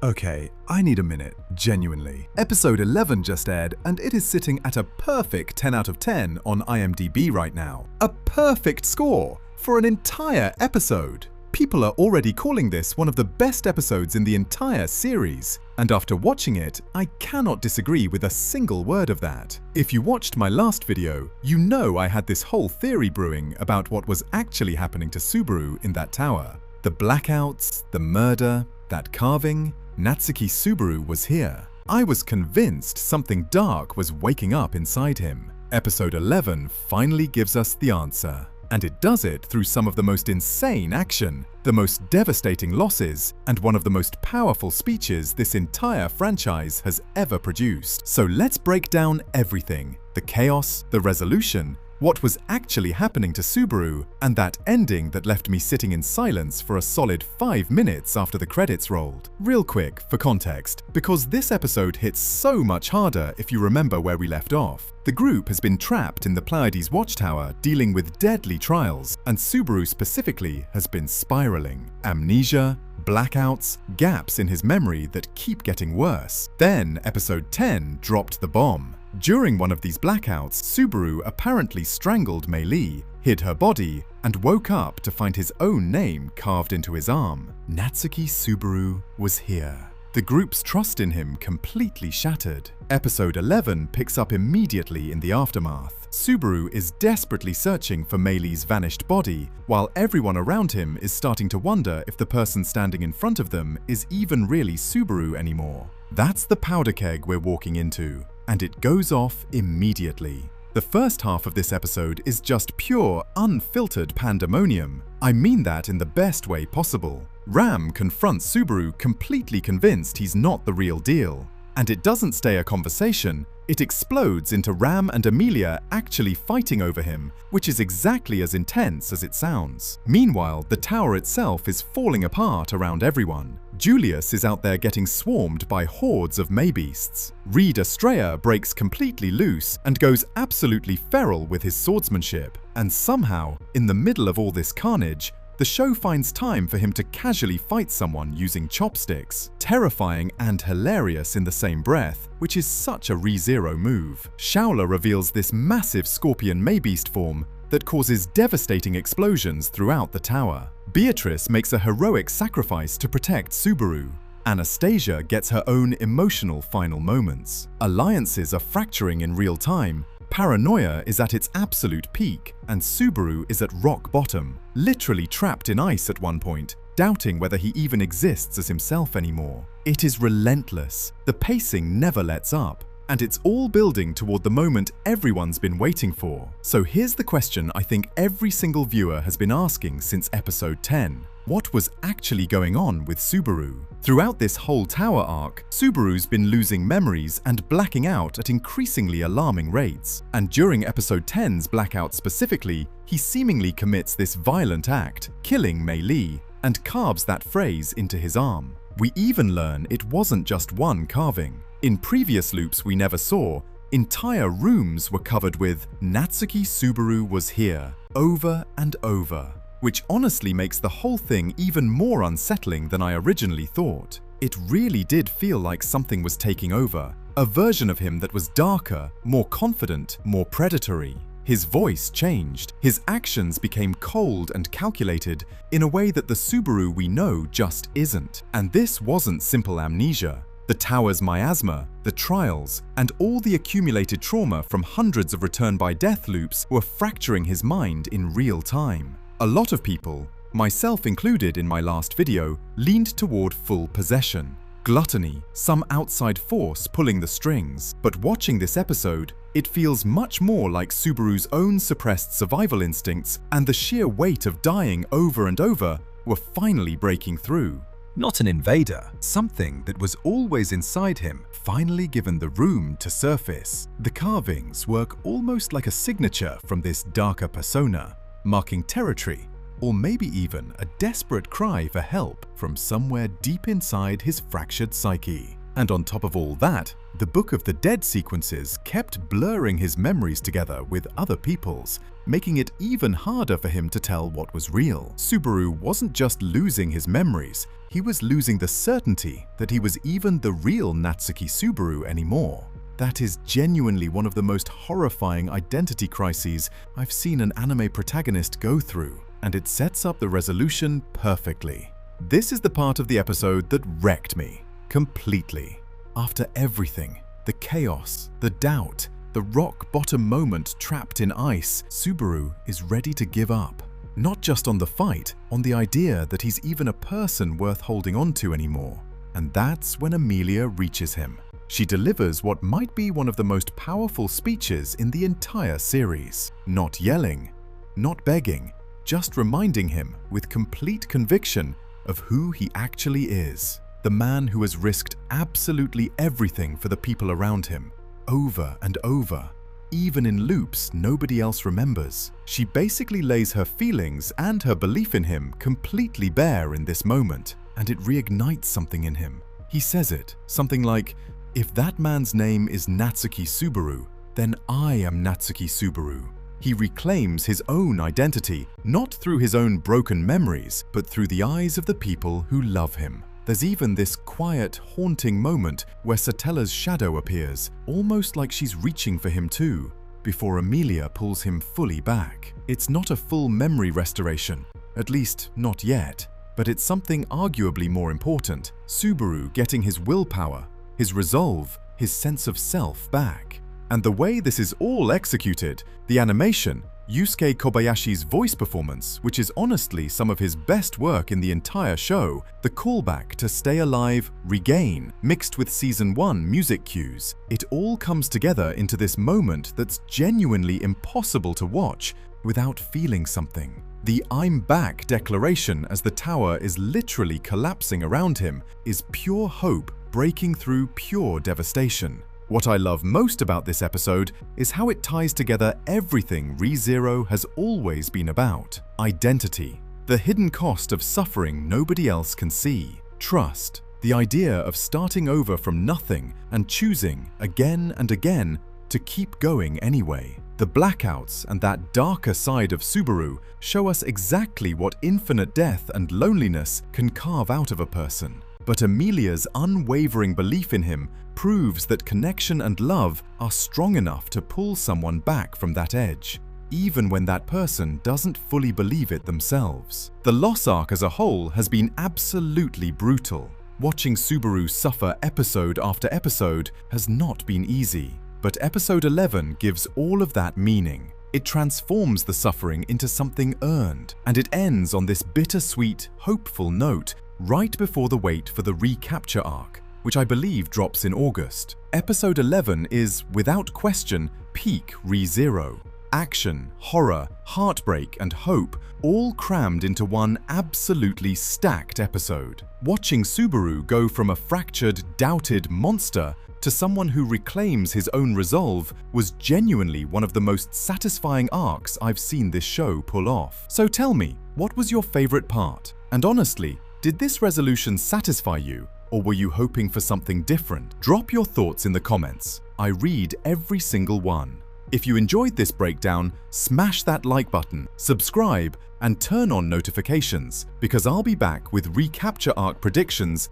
Okay, I need a minute, genuinely. Episode 11 just aired, and it is sitting at a perfect 10 out of 10 on IMDb right now. A perfect score for an entire episode. People are already calling this one of the best episodes in the entire series, and after watching it, I cannot disagree with a single word of that. If you watched my last video, you know I had this whole theory brewing about what was actually happening to Subaru in that tower. The blackouts, the murder, that carving. Natsuki Subaru was here. I was convinced something dark was waking up inside him. Episode 11 finally gives us the answer. And it does it through some of the most insane action, the most devastating losses, and one of the most powerful speeches this entire franchise has ever produced. So let's break down everything: the chaos, the resolution, what was actually happening to Subaru, and that ending that left me sitting in silence for a solid 5 minutes after the credits rolled. Real quick, for context, because this episode hits so much harder if you remember where we left off. The group has been trapped in the Pleiades watchtower dealing with deadly trials, and Subaru specifically has been spiraling. Amnesia, blackouts, gaps in his memory that keep getting worse. Then episode 10 dropped the bomb. During one of these blackouts, Subaru apparently strangled Meili, hid her body, and woke up to find his own name carved into his arm. Natsuki Subaru was here. The group's trust in him completely shattered. Episode 11 picks up immediately in the aftermath. Subaru is desperately searching for Meili's vanished body, while everyone around him is starting to wonder if the person standing in front of them is even really Subaru anymore. That's the powder keg we're walking into, and it goes off immediately. The first half of this episode is just pure, unfiltered pandemonium. I mean that in the best way possible. Ram confronts Subaru completely convinced he's not the real deal. And it doesn't stay a conversation, it explodes into Ram and Emilia actually fighting over him, which is exactly as intense as it sounds. Meanwhile, the tower itself is falling apart around everyone. Julius is out there getting swarmed by hordes of Maybeasts. Reed Estrella breaks completely loose and goes absolutely feral with his swordsmanship. And somehow, in the middle of all this carnage, the show finds time for him to casually fight someone using chopsticks. Terrifying and hilarious in the same breath, which is such a rezero move. Shaula reveals this massive scorpion Maybeast form that causes devastating explosions throughout the tower. Beatrice makes a heroic sacrifice to protect Subaru. Anastasia gets her own emotional final moments. Alliances are fracturing in real time. Paranoia is at its absolute peak, and Subaru is at rock bottom, literally trapped in ice at one point, doubting whether he even exists as himself anymore. It is relentless. The pacing never lets up, and it's all building toward the moment everyone's been waiting for. So here's the question I think every single viewer has been asking since episode 10. What was actually going on with Subaru? Throughout this whole tower arc, Subaru's been losing memories and blacking out at increasingly alarming rates. And during episode 10's blackout specifically, he seemingly commits this violent act, killing Meili, and carves that phrase into his arm. We even learn it wasn't just one carving. In previous loops we never saw, entire rooms were covered with "Natsuki Subaru was here," over and over. Which honestly makes the whole thing even more unsettling than I originally thought. It really did feel like something was taking over, a version of him that was darker, more confident, more predatory. His voice changed, his actions became cold and calculated in a way that the Subaru we know just isn't. And this wasn't simple amnesia. The tower's miasma, the trials, and all the accumulated trauma from hundreds of return-by-death loops were fracturing his mind in real time. A lot of people, myself included in my last video, leaned toward full possession. Gluttony, some outside force pulling the strings. But watching this episode, it feels much more like Subaru's own suppressed survival instincts and the sheer weight of dying over and over were finally breaking through. Not an invader, something that was always inside him, finally given the room to surface. The carvings work almost like a signature from this darker persona, marking territory, or maybe even a desperate cry for help from somewhere deep inside his fractured psyche. And on top of all that, the Book of the Dead sequences kept blurring his memories together with other people's, making it even harder for him to tell what was real. Subaru wasn't just losing his memories, he was losing the certainty that he was even the real Natsuki Subaru anymore. That is genuinely one of the most horrifying identity crises I've seen an anime protagonist go through, and it sets up the resolution perfectly. This is the part of the episode that wrecked me completely. After everything, the chaos, the doubt, the rock-bottom moment trapped in ice, Subaru is ready to give up. Not just on the fight, on the idea that he's even a person worth holding on to anymore. And that's when Emilia reaches him. She delivers what might be one of the most powerful speeches in the entire series. Not yelling, not begging, just reminding him with complete conviction of who he actually is. The man who has risked absolutely everything for the people around him, over and over, even in loops nobody else remembers. She basically lays her feelings and her belief in him completely bare in this moment, and it reignites something in him. He says it, something like, "If that man's name is Natsuki Subaru, then I am Natsuki Subaru." He reclaims his own identity, not through his own broken memories, but through the eyes of the people who love him. There's even this quiet, haunting moment where Satella's shadow appears, almost like she's reaching for him too, before Emilia pulls him fully back. It's not a full memory restoration, at least not yet, but it's something arguably more important: Subaru getting his willpower, his resolve, his sense of self back. And the way this is all executed, the animation, Yusuke Kobayashi's voice performance, which is honestly some of his best work in the entire show, the callback to Stay Alive, Regain, mixed with Season 1 music cues, it all comes together into this moment that's genuinely impossible to watch without feeling something. The "I'm back" declaration as the tower is literally collapsing around him is pure hope breaking through pure devastation. What I love most about this episode is how it ties together everything ReZero has always been about: identity, the hidden cost of suffering nobody else can see, trust, the idea of starting over from nothing and choosing again and again to keep going anyway. The blackouts and that darker side of Subaru show us exactly what infinite death and loneliness can carve out of a person. But Emilia's unwavering belief in him proves that connection and love are strong enough to pull someone back from that edge, even when that person doesn't fully believe it themselves. The loss arc as a whole has been absolutely brutal. Watching Subaru suffer episode after episode has not been easy, but episode 11 gives all of that meaning. It transforms the suffering into something earned, and it ends on this bittersweet, hopeful note right before the wait for the recapture arc, which I believe drops in August. Episode 11 is, without question, peak ReZero. Action, horror, heartbreak, and hope all crammed into one absolutely stacked episode. Watching Subaru go from a fractured, doubted monster to someone who reclaims his own resolve was genuinely one of the most satisfying arcs I've seen this show pull off. So tell me, what was your favorite part? And honestly, did this resolution satisfy you, or were you hoping for something different? Drop your thoughts in the comments. I read every single one. If you enjoyed this breakdown, smash that like button, subscribe, and turn on notifications, because I'll be back with recapture arc predictions